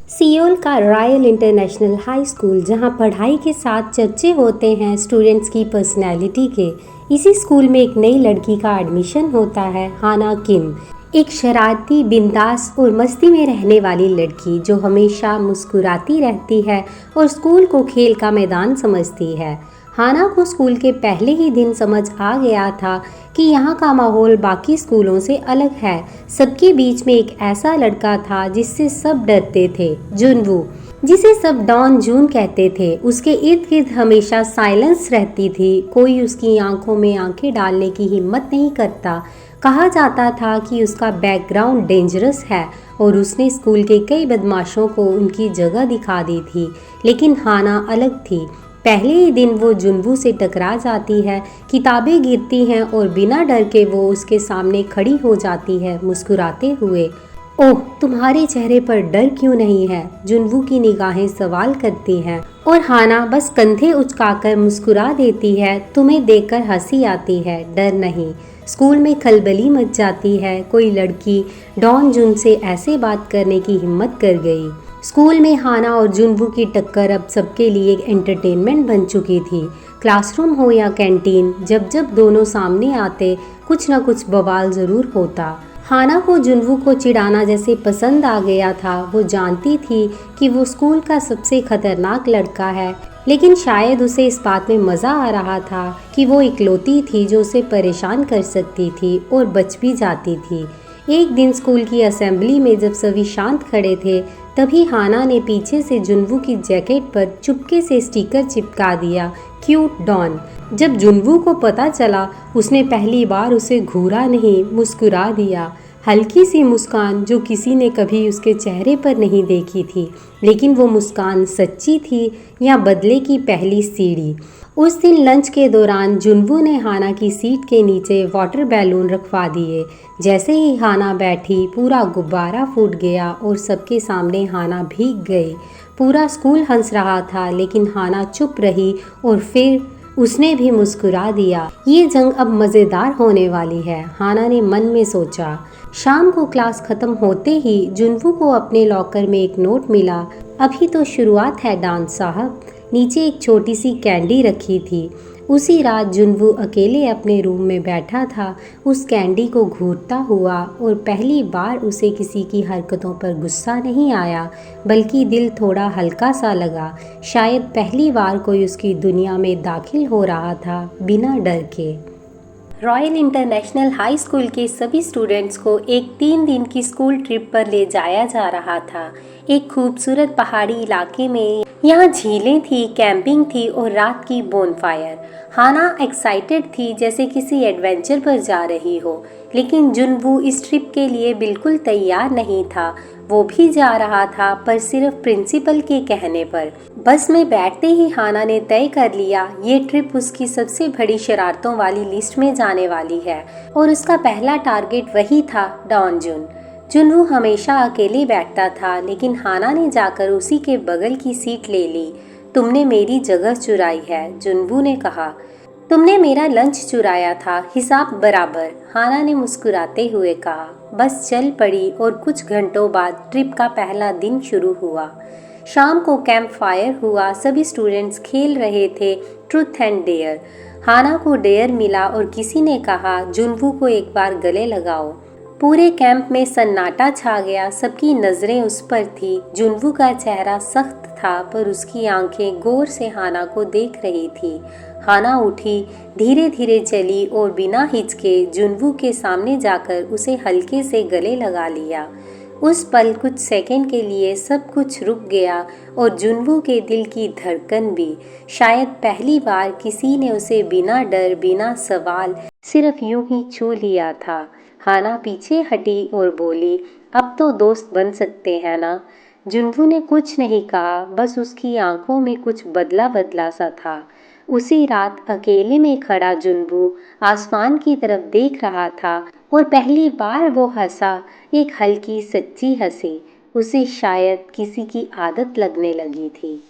Seoul का royal international high school, जहां पढ़ाई के साथ चर्चे होते हैं स्टूडेंट्स की पर्सनैलिटी के। इसी स्कूल में एक नई लड़की का एडमिशन होता है, हाना किम। एक शरारती, बिंदास और मस्ती में रहने वाली लड़की जो हमेशा मुस्कुराती रहती है और स्कूल को खेल का मैदान समझती है। हाना को स्कूल के पहले ही दिन समझ आ गया था कि यहाँ का माहौल बाकी स्कूलों से अलग है। सबके बीच में एक ऐसा लड़का था जिससे सब डरते थे, जुनवू, जिसे सब डॉन जून कहते थे। उसके इर्द गिर्द हमेशा साइलेंस रहती थी, कोई उसकी आंखों में आंखें डालने की हिम्मत नहीं करता। कहा जाता था कि उसका बैकग्राउंड डेंजरस है और उसने स्कूल के कई बदमाशों को उनकी जगह दिखा दी थी। लेकिन हाना अलग थी। पहले ही दिन वो जुनवू से टकरा जाती है, किताबें गिरती हैं और बिना डर के वो उसके सामने खड़ी हो जाती है, मुस्कुराते हुए। ओह, तुम्हारे चेहरे पर डर क्यों नहीं है? जुनवू की निगाहें सवाल करती हैं और हाना बस कंधे उचकाकर मुस्कुरा देती है। तुम्हें देखकर हंसी आती है, डर नहीं। स्कूल में खलबली मच जाती है। कोई लड़की डॉन जून से ऐसे बात करने की हिम्मत कर गई। स्कूल में हाना और जुनवू की टक्कर अब सबके लिए एक एंटरटेनमेंट बन चुकी थी। क्लासरूम हो या कैंटीन, जब जब दोनों सामने आते कुछ न कुछ बवाल ज़रूर होता। हाना को जुनवू को चिढ़ाना जैसे पसंद आ गया था। वो जानती थी कि वो स्कूल का सबसे खतरनाक लड़का है, लेकिन शायद उसे इस बात में मज़ा आ रहा था कि वो इकलौती थी जो उसे परेशान कर सकती थी और बच भी जाती थी। एक दिन स्कूल की असेंबली में जब सभी शांत खड़े थे, तभी हाना ने पीछे से जुनवू की जैकेट पर चुपके से स्टिकर चिपका दिया, क्यूट डॉन। जब जुनवू को पता चला, उसने पहली बार उसे घूरा नहीं, मुस्कुरा दिया। हल्की सी मुस्कान जो किसी ने कभी उसके चेहरे पर नहीं देखी थी, लेकिन वो मुस्कान सच्ची थी या बदले की पहली सीढ़ी। उस दिन लंच के दौरान जुनवू ने हाना की सीट के नीचे वाटर बैलून रखवा दिए। जैसे ही हाना बैठी, पूरा गुब्बारा फूट गया और सबके सामने हाना भीग गई। पूरा स्कूल हंस रहा था, लेकिन हाना चुप रही और फिर उसने भी मुस्कुरा दिया। ये जंग अब मज़ेदार होने वाली है, हाना ने मन में सोचा। शाम को क्लास खत्म होते ही जुनवू को अपने लॉकर में एक नोट मिला। अभी तो शुरुआत है डांस साहब। नीचे एक छोटी सी कैंडी रखी थी। उसी रात जुनवू अकेले अपने रूम में बैठा था, उस कैंडी को घूरता हुआ, और पहली बार उसे किसी की हरकतों पर गुस्सा नहीं आया, बल्कि दिल थोड़ा हल्का सा लगा। शायद पहली बार कोई उसकी दुनिया में दाखिल हो रहा था, बिना डर के। रॉयल इंटरनेशनल हाई स्कूल के सभी स्टूडेंट्स को एक 3 दिन की स्कूल ट्रिप पर ले जाया जा रहा था। एक खूबसूरत पहाड़ी इलाके में। यहाँ झीलें थी, कैंपिंग थी और रात की बोनफायर। हाना एक्साइटेड थी, जैसे किसी एडवेंचर पर जा रही हो, लेकिन जुनवू इस ट्रिप के लिए बिल्कुल तैयार नहीं था। वो भी जा रहा था, पर सिर्फ प्रिंसिपल के कहने पर। बस में बैठते ही हाना ने तय कर लिया, ये ट्रिप उसकी सबसे बड़ी शरारतों वाली लिस्ट में जाने वाली है और उसका पहला टारगेट वही था, डॉन जून। जुनवू हमेशा अकेले बैठता था, लेकिन हाना ने जाकर उसी के बगल की सीट ले ली। तुमने मेरी जगह चुराई है, जुनवू ने कहा। तुमने मेरा लंच चुराया था, हिसाब बराबर, हाना ने मुस्कुराते हुए कहा। बस चल पड़ी और कुछ घंटों बाद ट्रिप का पहला दिन शुरू हुआ। शाम को कैंप फायर हुआ, सभी स्टूडेंट्स खेल रहे थे ट्रूथ एंड डेयर। हाना को डेयर मिला और किसी ने कहा, जुनवू को एक बार गले लगाओ। पूरे कैंप में सन्नाटा छा गया, सबकी नज़रें उस पर थी। जुनवू का चेहरा सख्त था, पर उसकी आंखें गौर से हाना को देख रही थी। हाना उठी, धीरे धीरे चली और बिना हिचके जुनवू के सामने जाकर उसे हल्के से गले लगा लिया। उस पल कुछ सेकंड के लिए सब कुछ रुक गया और जुनवू के दिल की धड़कन भी। शायद पहली बार किसी ने उसे बिना डर, बिना सवाल, सिर्फ यूं ही छू लिया था। हाना पीछे हटी और बोली, अब तो दोस्त बन सकते हैं ना? जुनवू ने कुछ नहीं कहा, बस उसकी आंखों में कुछ बदला बदला सा था। उसी रात अकेले में खड़ा जुनवू आसमान की तरफ देख रहा था और पहली बार वो हंसा, एक हल्की सच्ची हंसी। उसे शायद किसी की आदत लगने लगी थी।